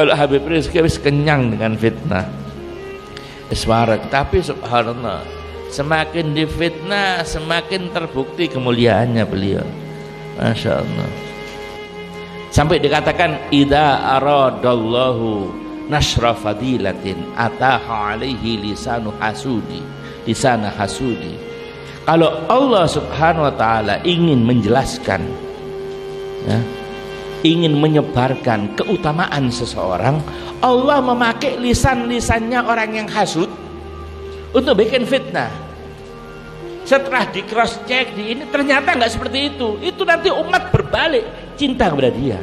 Kalau Habib Rizki wis kenyang dengan fitnah, iswarak. Tapi subhanallah, semakin difitnah semakin terbukti kemuliaannya beliau, masya Allah. Sampai dikatakan idza aradallahu nasra fadilatin ataha alaihi lisanu hasudi. Kalau Allah subhanahu wa ta'ala ingin menjelaskan, ya, ingin menyebarkan keutamaan seseorang, Allah memakai lisan-lisannya orang yang hasud untuk bikin fitnah. Setelah di cross check di ini ternyata nggak seperti itu nanti umat berbalik cinta kepada dia,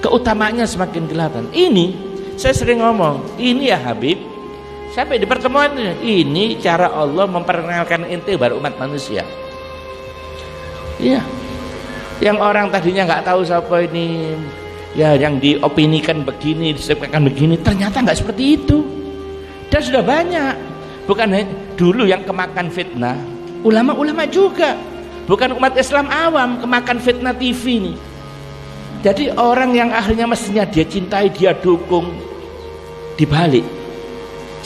keutamaannya semakin kelihatan. Ini saya sering ngomong, ini ya Habib, sampai di pertemuan ini cara Allah memperkenalkan ente baru umat manusia. Iya, yang orang tadinya nggak tahu siapa ini, ya yang diopinikan begini, disebutkan begini, ternyata nggak seperti itu. Dan sudah banyak, bukan dulu yang kemakan fitnah, ulama-ulama juga, bukan umat Islam awam kemakan fitnah TV ini. Jadi orang yang akhirnya mestinya dia cintai, dia dukung, dibalik.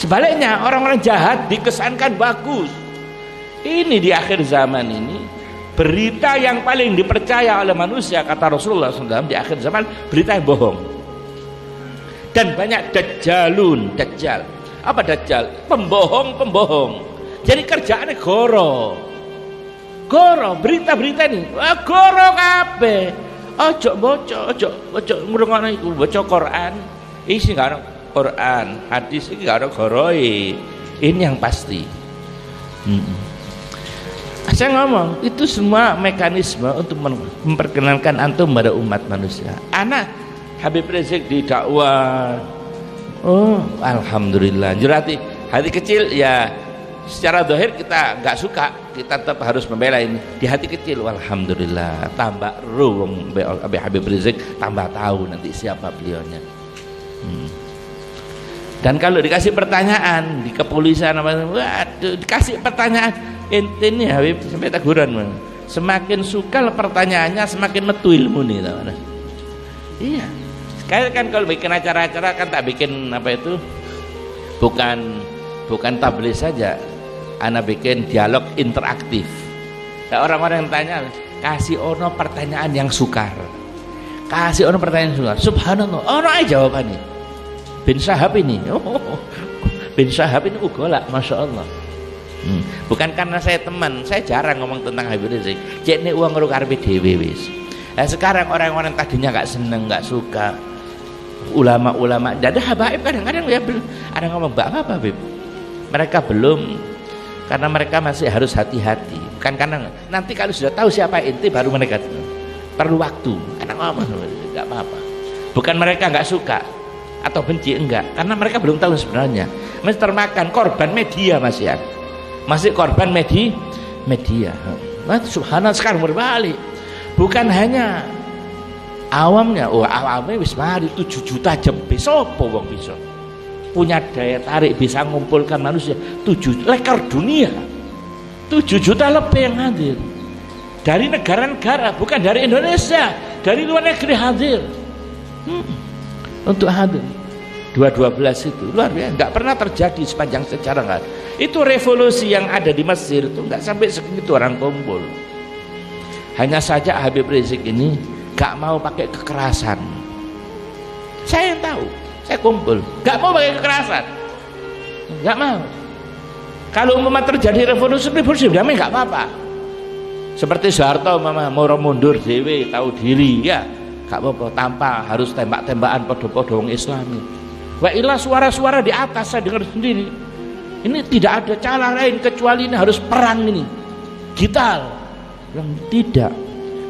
Sebaliknya orang-orang jahat dikesankan bagus. Ini di akhir zaman ini berita yang paling dipercaya oleh manusia, kata Rasulullah SAW, di akhir zaman berita yang bohong. Dan banyak dajjalun, dajjal. Apa dajjal? Pembohong. Jadi kerjaannya goro, berita-berita ini, goro kabeh. Ojo ngrungokno iku, baca Quran, isi gak ono Quran, hadis iki gak ono goroe. Ini yang pasti. Saya ngomong, itu semua mekanisme untuk memperkenalkan antum pada umat manusia. Anak Habib Rizik didakwah, oh alhamdulillah, jurati hati kecil ya. Secara zahir kita nggak suka, kita tetap harus membela ini. Di hati kecil, alhamdulillah, tambah ruang Habib Rizik, tambah tahu nanti siapa beliaunya. Dan kalau dikasih pertanyaan di kepolisian, waduh, dikasih pertanyaan, ente nih Habib sampai teguran, semakin suka pertanyaannya semakin metu ilmu nih, tahu. Iya, sekali kan kalau bikin acara-acara kan tak bikin apa itu, bukan tabligh saja, ana bikin dialog interaktif. Nah, orang-orang yang tanya, kasih ono pertanyaan yang sukar, kasih ono pertanyaan yang sukar. Subhanallah, ono aja jawabannya. Bin Syahab ini, Bin Syahab ini ugola, masya Allah. Bukan karena saya teman, saya jarang ngomong tentang Habib Rizik. Cek nih uang ngeru karpe dewe wis. Nah, sekarang orang-orang tadinya nggak seneng, nggak suka, ulama-ulama, ada habaib kadang-kadang ya ada ngomong apa Habib. Mereka belum, karena mereka masih harus hati-hati. Bukan karena nanti kalau sudah tahu siapa inti baru mereka perlu waktu. Karena ngomong nggak apa-apa. Bukan mereka nggak suka atau benci, enggak, karena mereka belum tahu sebenarnya. Masih termakan korban media, masih korban media. Nah, subhanallah sekarang berbalik. Bukan hanya awamnya, awamnya wis mari 7 juta jembe, sopo wong bisa punya daya tarik bisa mengumpulkan manusia 7 lekar dunia, 7 juta lebih yang hadir dari negara-negara, bukan dari Indonesia, dari luar negeri hadir untuk hadir. 2012 itu luar biasa, nggak pernah terjadi sepanjang sejarah kan. Itu revolusi yang ada di Mesir itu nggak sampai segitu orang kumpul. Hanya saja Habib Rizik ini gak mau pakai kekerasan. Saya yang tahu, saya kumpul, gak mau pakai kekerasan, gak mau. Kalau umpama terjadi revolusi damai gak apa-apa. Seperti Soeharto mau mundur dewe, tahu diri, ya gak apa-apa, tanpa harus tembak-tembakan podo-podo wong Islami. Wa ilah suara-suara di atas saya dengar sendiri. Ini tidak ada cara lain kecuali ini harus perang ini, gital. Yang tidak,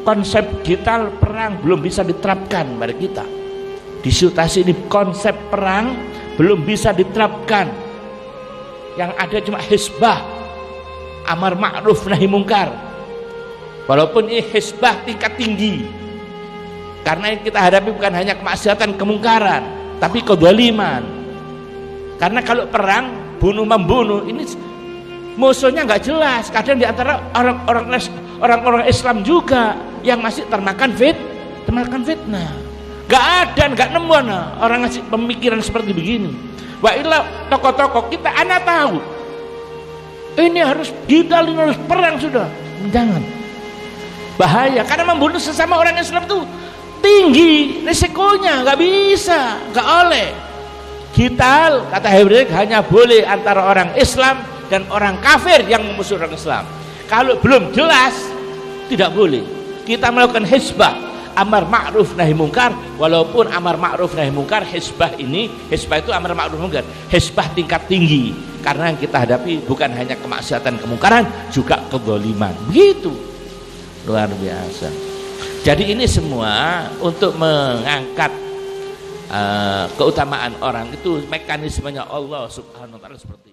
konsep gital perang belum bisa diterapkan pada kita. Di situasi ini konsep perang belum bisa diterapkan. Yang ada cuma hizbah, amar ma'ruf nahi mungkar. Walaupun ini hizbah tingkat tinggi, karena yang kita hadapi bukan hanya kemaksiatan, kemungkaran, tapi kezaliman. Karena kalau perang bunuh membunuh ini musuhnya nggak jelas. Kadang di antara orang-orang Islam juga yang masih termakan fitnah. Nggak ada, nggak nemu orang ngasih pemikiran seperti begini. Wa illa tokoh-tokoh kita anak tahu ini harus kita harus perang sudah. Jangan, bahaya karena membunuh sesama orang Islam itu tinggi risikonya, nggak bisa, nggak oleh. Kita kata Hebrew hanya boleh antara orang Islam dan orang kafir yang memusuhi orang Islam. Kalau belum jelas tidak boleh kita melakukan hisbah, amar ma'ruf nahi mungkar. Walaupun amar ma'ruf nahi mungkar, hisbah itu amar ma'ruf mungkar, hisbah tingkat tinggi, karena yang kita hadapi bukan hanya kemaksiatan kemungkaran, juga kezaliman. Begitu luar biasa. Jadi ini semua untuk mengangkat keutamaan orang, itu mekanismenya Allah Subhanahu wa taala seperti